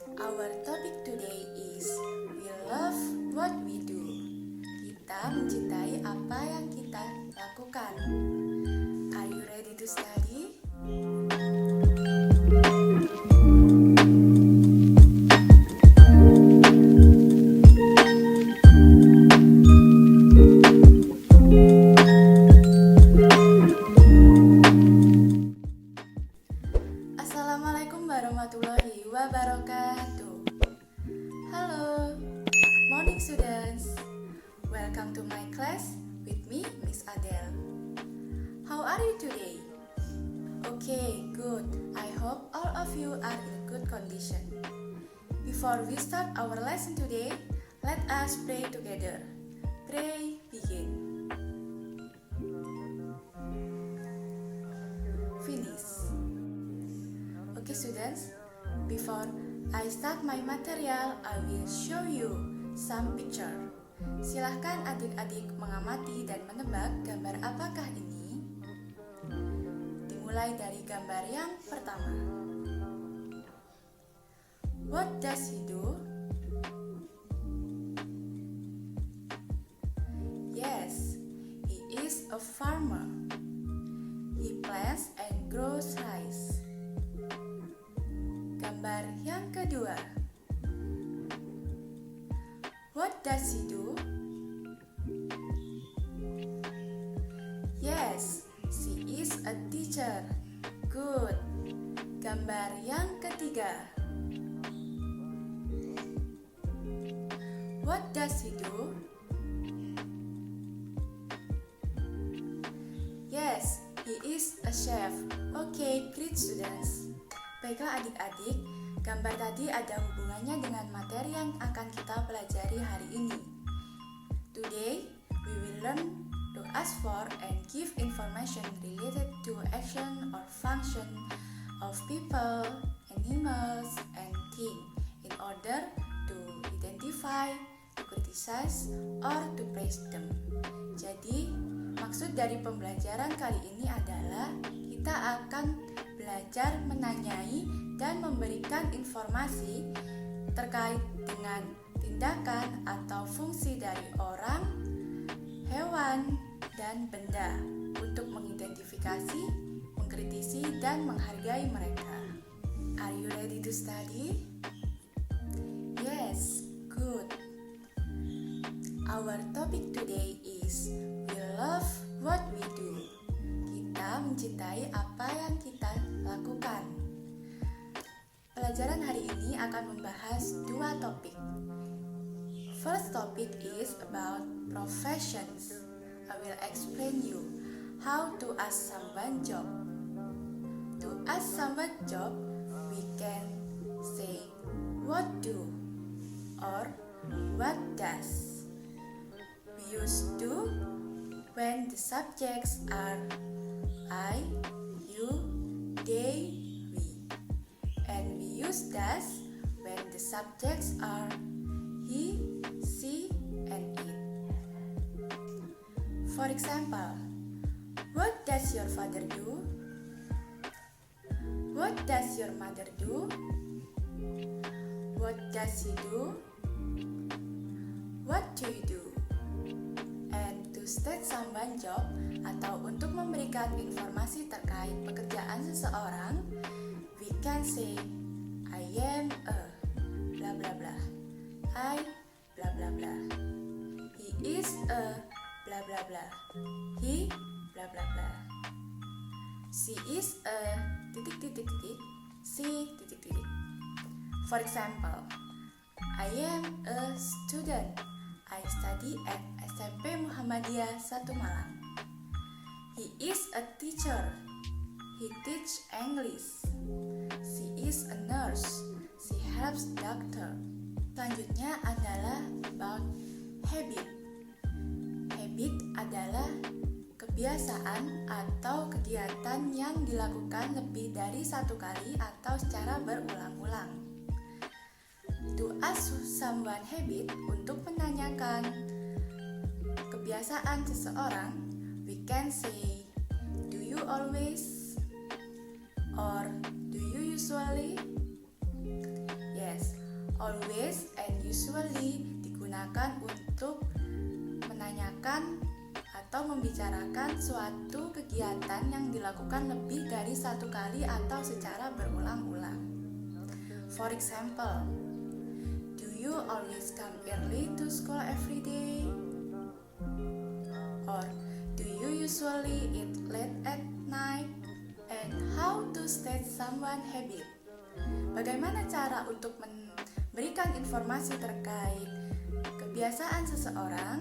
Our topic today is we love what we do. Kita mencintai apa yang kita lakukan. Are you ready to study? Assalamualaikum warahmatullahi wabarakatuh. Halo, morning students. Welcome to my class with me, Miss Adele. How are you today? Okay, good. I hope all of you are in good condition. Before we start our lesson today, let us pray together. Pray, begin. Finish. Okay students, before I start my material, I will show you some picture. Silahkan adik-adik mengamati dan menebak gambar apakah ini. Dimulai dari gambar yang pertama. What does he do? Yes, he is a farmer. He plants and grows rice. Gambar yang kedua. What does he do? Yes, she is a teacher. Good. Gambar yang ketiga. What does he do? Yes, he is a chef. Okay, great students. Baiklah adik-adik, gambar tadi ada hubungannya dengan materi yang akan kita pelajari hari ini. Today, we will learn to ask for and give information related to action or function of people, animals, and things in order to identify, to criticize, or to praise them. Jadi, maksud dari pembelajaran kali ini adalah kita akan belajar menanyai dan memberikan informasi terkait dengan tindakan atau fungsi dari orang, hewan, dan benda untuk mengidentifikasi, mengkritisi, dan menghargai mereka. Are you ready to study? Yes, good. Our topic today is we love what we do. Kita mencintai apa yang kita lakukan. Pelajaran hari ini akan membahas dua topik. First topic is about professions. I will explain you how to ask someone job. To ask someone job, we can say what do or what does. We use do when the subjects are I, you, they, we. And we use does when the subjects are he, she, and it. For example, what does your father do? What does your mother do? What does he do? What do you do? And to state someone job atau untuk memberikan informasi terkait pekerjaan seseorang, we can say I am a bla bla bla. I bla bla bla. He is a bla bla bla. He bla bla bla. She is a titik titik titik. She titik titik. For example, I am a student. I study at SMP Muhammadiyah 1 Malang. He is a teacher. He teach English. She is a nurse. She helps doctor. Selanjutnya adalah about habit. Habit adalah kebiasaan atau kegiatan yang dilakukan lebih dari satu kali atau secara berulang-ulang. To ask someone habit, untuk menanyakan kebiasaan seseorang, we can say, do you always? Or do you usually? Yes, always and usually digunakan untuk menanyakan atau membicarakan suatu kegiatan yang dilakukan lebih dari satu kali atau secara berulang-ulang. For example, do you always come early to school every day? Or do you usually eat late at night? And how to state someone habit? Bagaimana cara untuk memberikan informasi terkait kebiasaan seseorang?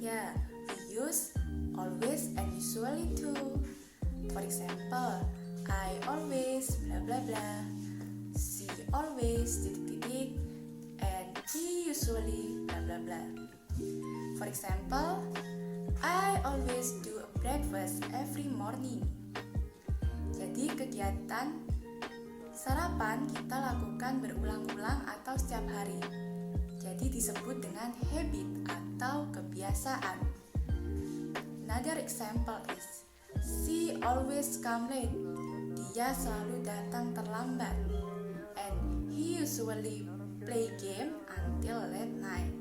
Ya, we use always and usually too. For example, I always blah blah blah, she always titik-titik, and he usually blah blah blah. For example, I always do a breakfast every morning. Jadi kegiatan sarapan kita lakukan berulang-ulang atau setiap hari. Jadi disebut dengan habit atau kebiasaan. Another example is she always come late. Dia selalu datang terlambat. And he usually play game until late night.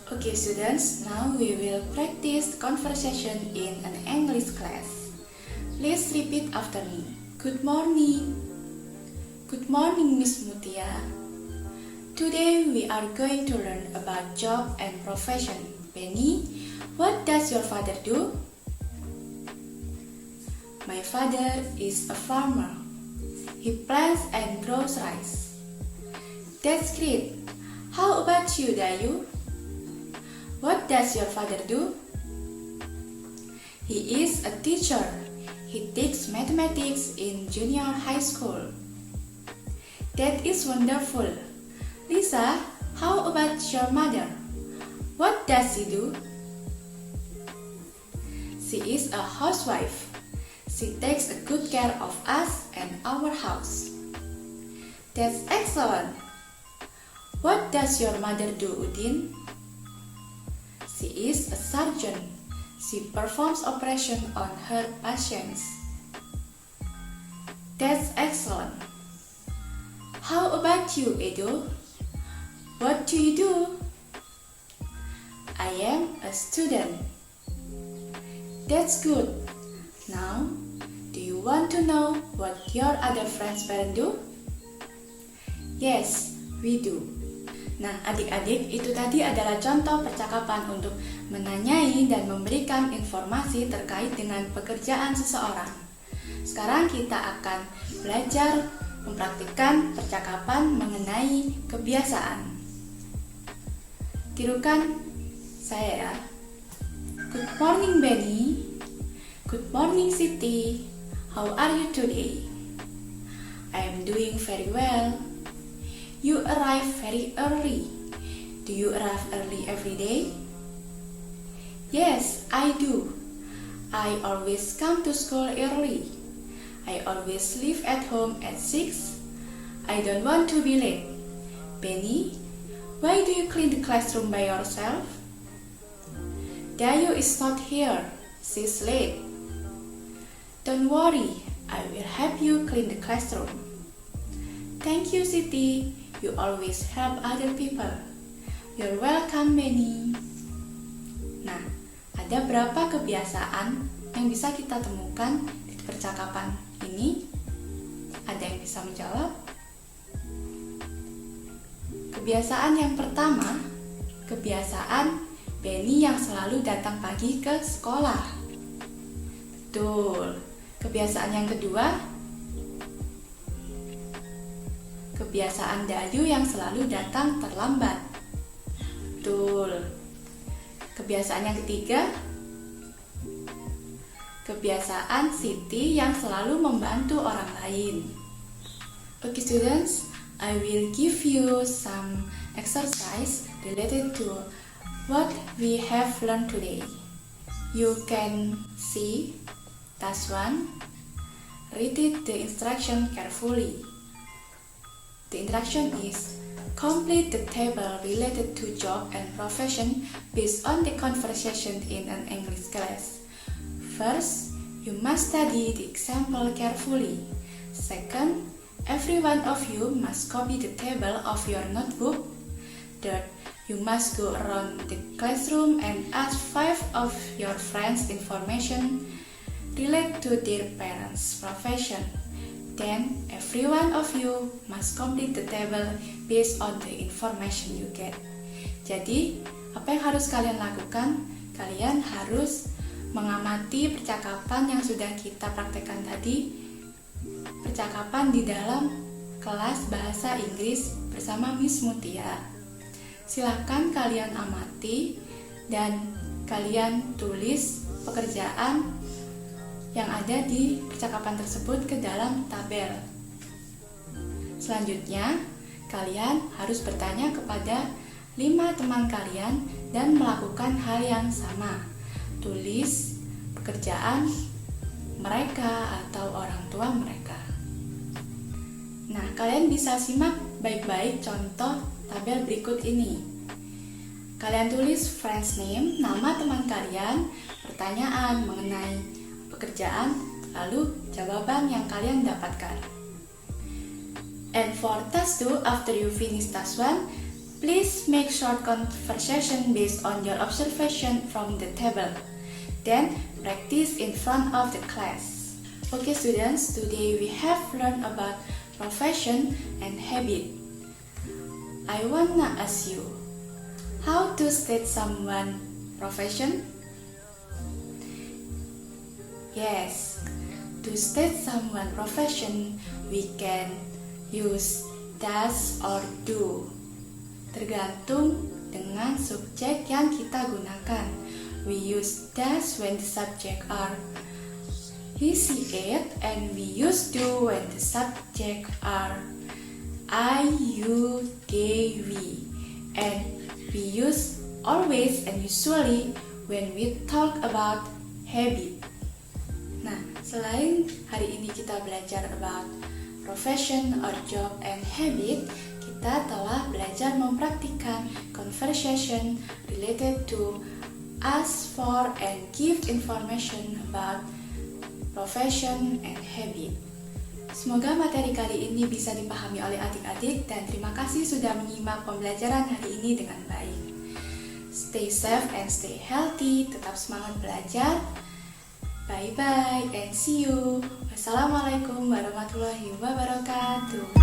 Okay students, now we will practice conversation in an English class. Please repeat after me. Good morning. Good morning, Miss Mutia. Today we are going to learn about job and profession. Benny, what does your father do? My father is a farmer. He plants and grows rice. That's great. How about you, Dayu? What does your father do? He is a teacher. He teaches mathematics in junior high school. That is wonderful. Lisa, how about your mother? What does she do? She is a housewife. She takes a good care of us and our house. That's excellent. What does your mother do, Udin? She is a surgeon. She performs operation on her patients. That's excellent. How about you, Edo? What do you do? I am a student. That's good. Now, do you want to know what your other friends' parents do? Yes, we do. Nah, adik-adik, itu tadi adalah contoh percakapan untuk menanyai dan memberikan informasi terkait dengan pekerjaan seseorang. Sekarang kita akan belajar mempraktikkan percakapan mengenai kebiasaan. Tirukan saya ya. Good morning, Benny. Good morning, Siti. How are you today? I am doing very well. You arrive very early. Do you arrive early every day? Yes, I do. I always come to school early. I always leave at home at 6. I don't want to be late. Benny, why do you clean the classroom by yourself? Dayu is not here. She's late. Don't worry, I will help you clean the classroom. Thank you, Siti. You always help other people. You're welcome, Benny. Nah, ada berapa kebiasaan yang bisa kita temukan di percakapan ini? Ada yang bisa menjawab? Kebiasaan yang pertama, kebiasaan Benny yang selalu datang pagi ke sekolah. Betul. Kebiasaan yang kedua, kebiasaan Dayu yang selalu datang terlambat. Betul. Kebiasaan yang ketiga, kebiasaan Siti yang selalu membantu orang lain. Okay students, I will give you some exercise related to what we have learned today. You can see task 1. Read the instruction carefully. The instruction is complete the table related to job and profession based on the conversation in an English class. First, you must study the example carefully. Second, every one of you must copy the table of your notebook. Third, you must go around the classroom and ask 5 of your friends information related to their parents' profession. Then, every one of you must complete the table based on the information you get. Jadi, apa yang harus kalian lakukan? Kalian harus mengamati percakapan yang sudah kita praktekkan tadi, percakapan di dalam kelas bahasa Inggris bersama Miss Mutia. Silakan kalian amati dan kalian tulis pekerjaan yang ada di percakapan tersebut ke dalam tabel. Selanjutnya, kalian harus bertanya kepada 5 teman kalian dan melakukan hal yang sama. Tulis pekerjaan mereka atau orang tua mereka. Nah, kalian bisa simak baik-baik contoh tabel berikut ini. Kalian tulis friend's name, nama teman kalian, pertanyaan mengenai pekerjaan, lalu jawaban yang kalian dapatkan. And for task 2, after you finish task 1, please make short conversation based on your observation from the table. Then, practice in front of the class. Okay students, today we have learned about profession and habit. I wanna ask you, how to state someone's profession? Yes, to state someone's profession, we can use does or do. Tergantung dengan subjek yang kita gunakan. We use does when the subject are he, she, it, and we use do when the subject are I, you, they, we. And we use always and usually when we talk about habit. Nah, selain hari ini kita belajar about profession or job and habit, kita telah belajar mempraktikkan conversation related to ask for and give information about profession and habit. Semoga materi kali ini bisa dipahami oleh adik-adik dan terima kasih sudah menyimak pembelajaran hari ini dengan baik. Stay safe and stay healthy, tetap semangat belajar. Bye bye and see you. Wassalamualaikum warahmatullahi wabarakatuh.